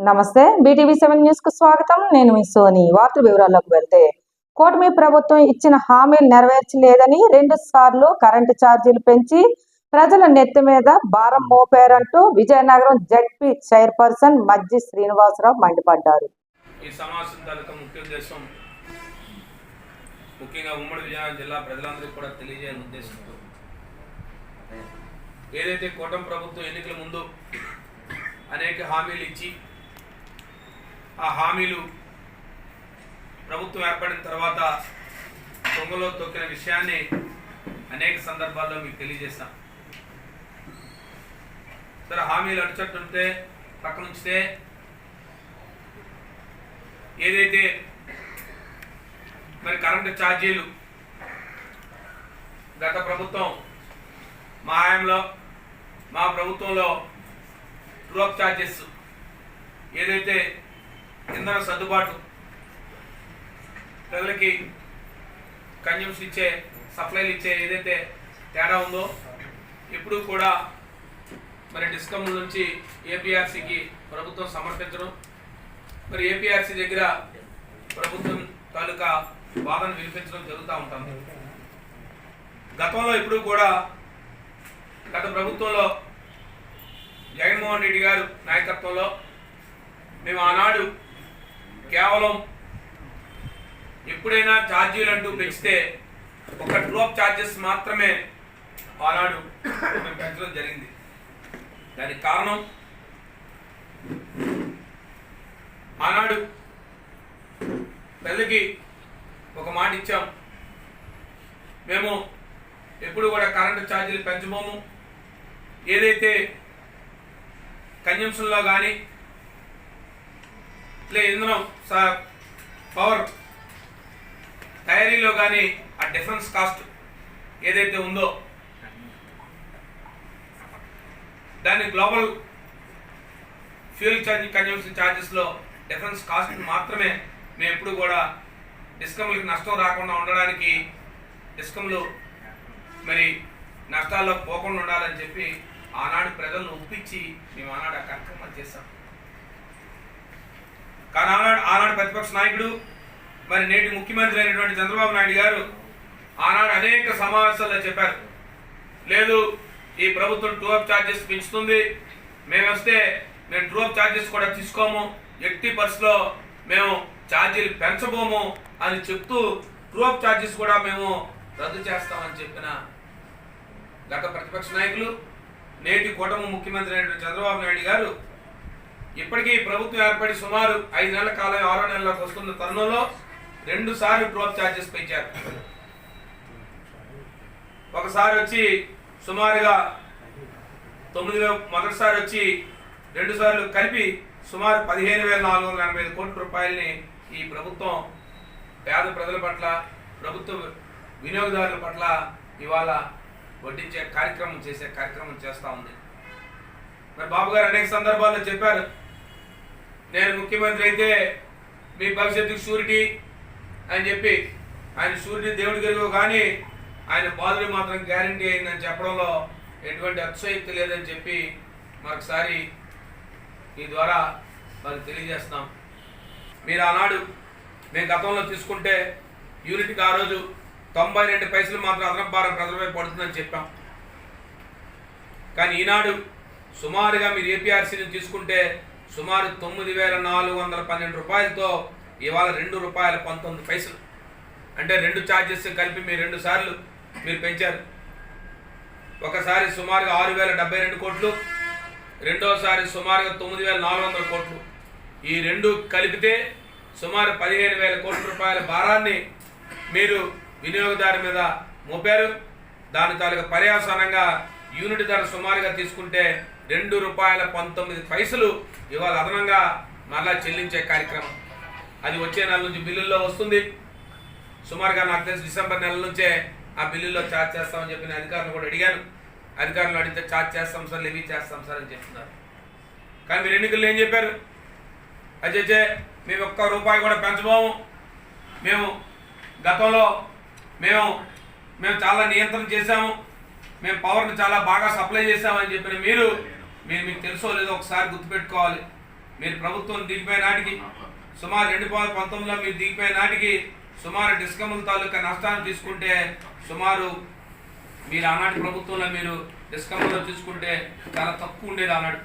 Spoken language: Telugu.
నమస్తే BTV7 న్యూస్ కు స్వాగతం. నేను మీ సోని. వార్త వివరాల్లోకి వెళ్తే కూటమి ప్రభుత్వం ఇచ్చిన హామీలు నెరవేర్చలేదని 2 సార్లు కరెంటు ఛార్జీలు పెంచి ప్రజల నెత్తి మీద భారం మోపారంటూ విజయనగరం జడ్పీ చైర్పర్సన్ మజ్జి శ్రీనివాసరావు మండిపడ్డారు. ఈ సమావేశం తాలూకా ముఖ్య ఉద్దేశం ముఖ్యంగా ఉమ్మడి విజయనగరం జిల్లా ప్రజలందరికీ కూడా తెలియజేయాలని ఉద్దేశంతో ఏదైతే కూటమి ప్రభుత్వం ఎన్నికల ముందు అనేక హామీలు ఇచ్చి ఆ హామీలు ప్రభుత్వం ఏర్పడిన తర్వాత తొంగలో తొక్కిన విషయాన్ని అనేక సందర్భాల్లో మీకు తెలియజేస్తాం. సరే, హామీలు అడుచట్టుంటే పక్కన ఉంచితే ఏదైతే మరి కరెంటు ఛార్జీలు గత ప్రభుత్వం మా హయాంలో మా ప్రభుత్వంలో ట్రూ-అప్ ఛార్జెస్ ఏదైతే ఇంధన సర్దుబాటు ప్రజలకి కన్జ్యూమ్స్ ఇచ్చే సప్లైలు ఇచ్చే ఏదైతే తేడా ఉందో ఇప్పుడు కూడా మరి డిస్కమ్ నుంచి ఏపీఆర్సీకి ప్రభుత్వం సమర్పించడం, మరి ఏపీఆర్సీ దగ్గర ప్రభుత్వం తాలూకా వాదన వినిపించడం జరుగుతూ ఉంటుంది. గతంలో ఇప్పుడు కూడా గత ప్రభుత్వంలో జగన్మోహన్ రెడ్డి గారు నాయకత్వంలో మేము ఆనాడు కేవలం ఎప్పుడైనా ఛార్జీలు అంటూ పెంచితే ఒక ట్రూ-అప్ ఛార్జెస్ మాత్రమే ఆనాడు మేము పెంచడం జరిగింది. దానికి కారణం ఆనాడు ప్రజలకి ఒక మాట ఇచ్చాం, మేము ఎప్పుడు కూడా కరెంటు ఛార్జీలు పెంచబోము, ఏదైతే కన్జంప్షన్లో కానీ ఇంధనం పవర్ తయారీలో కానీ ఆ డిఫరెన్స్ కాస్ట్ ఏదైతే ఉందో దాన్ని గ్లోబల్ ఫ్యూయల్ ఛార్జ్ కన్జంప్షన్ ఛార్జెస్లో డిఫరెన్స్ కాస్ట్ మాత్రమే మేము ఎప్పుడు కూడా డిస్కమ్లకి నష్టం రాకుండా ఉండడానికి, డిస్కమ్లు మరి నష్టాల్లో పోకుండా ఉండాలని చెప్పి ఆనాడు ప్రజలను ఒప్పించి మేము ఆనాడు ఆ కార్యక్రమాలు చేస్తాం. కానీ ఆనాడు ప్రతిపక్ష నాయకుడు మరి నేటి ముఖ్యమంత్రి అయినటువంటి చంద్రబాబు నాయుడు గారు ఆనాడు అనేక సమావేశాల్లో చెప్పారు, లేదు ఈ ప్రభుత్వం ట్రూ-అప్ ఛార్జెస్ పెంచుతుంది, మేము వస్తే మేము ట్రూ-అప్ ఛార్జెస్ కూడా తీసుకోము, ఎట్టి పరిస్థితిలో మేము ఛార్జీలు పెంచబోము అని చెప్తూ ట్రూ-అప్ ఛార్జెస్ కూడా మేము రద్దు చేస్తామని చెప్పిన గత ప్రతిపక్ష నాయకులు నేటి కూటమి ముఖ్యమంత్రి అయినటువంటి చంద్రబాబు నాయుడు గారు ఇప్పటికీ ప్రభుత్వం ఏర్పడి సుమారు 5 నెలల కాలం 6 నెలలకు వస్తున్న తరుణంలో 2 సార్లు ట్రూ-అప్ ఛార్జెస్ పెంచారు. ఒకసారి వచ్చి సుమారుగా 9,000, మొదటిసారి వచ్చి 2 సార్లు కలిపి సుమారు 15,485 కోట్ల రూపాయలని ఈ ప్రభుత్వం పేద ప్రజల పట్ల, ప్రభుత్వ వినియోగదారుల పట్ల ఇవాళ వడ్డించే కార్యక్రమం చేస్తూ ఉంది. మరి బాబు గారు అనేక సందర్భాల్లో చెప్పారు, నేను ముఖ్యమంత్రి అయితే మీ భవిష్యత్తుకు షూరిటీ అని చెప్పి, ఆయన షూరిటీ దేవుడి గెలుగు కానీ ఆయన బాధలు మాత్రం గ్యారంటీ అయిందని చెప్పడంలో ఎటువంటి అతిశయోక్తి లేదని చెప్పి మరొకసారి ఈ ద్వారా మరి తెలియజేస్తున్నాం. మీరు ఆనాడు మేము గతంలో తీసుకుంటే యూనిట్కి ఆ రోజు 92 పైసలు మాత్రం అదనపు భారం ప్రజలపై పడుతుందని చెప్పాం. కానీ ఈనాడు సుమారుగా మీరు ఏపీఆర్సీని తీసుకుంటే సుమారు 9,412 రూపాయలతో ఇవాళ ₹2.19, అంటే 2 ఛార్జెస్ కలిపి మీరు 2 సార్లు మీరు పెంచారు. ఒకసారి సుమారుగా 6,072 కోట్లు, రెండోసారి సుమారుగా 9,400 కోట్లు. ఈ 2 కలిపితే సుమారు 15,000 కోట్ల రూపాయల భారాన్ని మీరు వినియోగదారు మీద మోపారు. దాని తాలూకా పర్యావసానంగా యూనిట్ ధర సుమారుగా తీసుకుంటే ₹2.19 ఇవాళ అదనంగా మరలా చెల్లించే కార్యక్రమం అది వచ్చే నెల నుంచి బిల్లుల్లో వస్తుంది. సుమారుగా నాకు తెలిసి డిసెంబర్ నెల నుంచే ఆ బిల్లుల్లో ఛార్జ్ చేస్తామని చెప్పిన అధికారులు కూడా అడిగాను. అధికారులు అడిగితే ఛార్జ్ చేస్తాం సార్, లెవీ చేస్తాం సార్ అని చెప్తున్నారు. కానీ మీరు ఎన్నికల్లో ఏం చెప్పారు? అజయ్ మేము ₹1 కూడా పెంచబోము, మేము గతంలో మేము చాలా నియంత్రణ చేశాము, మేము పవర్ని చాలా బాగా సప్లై చేశామని చెప్పిన మీరు మీకు తెలుసో లేదో ఒకసారి గుర్తుపెట్టుకోవాలి. మీరు ప్రభుత్వం దిగిపోయే నాటికి సుమారు 2019లో మీరు దిగిపోయే నాటికి సుమారు డిస్కమ్ల తాలూకా నష్టాన్ని తీసుకుంటే సుమారు మీరు ఆనాటి ప్రభుత్వంలో మీరు డిస్కమ్లో తీసుకుంటే చాలా తక్కువ ఉండేది ఆనాడు.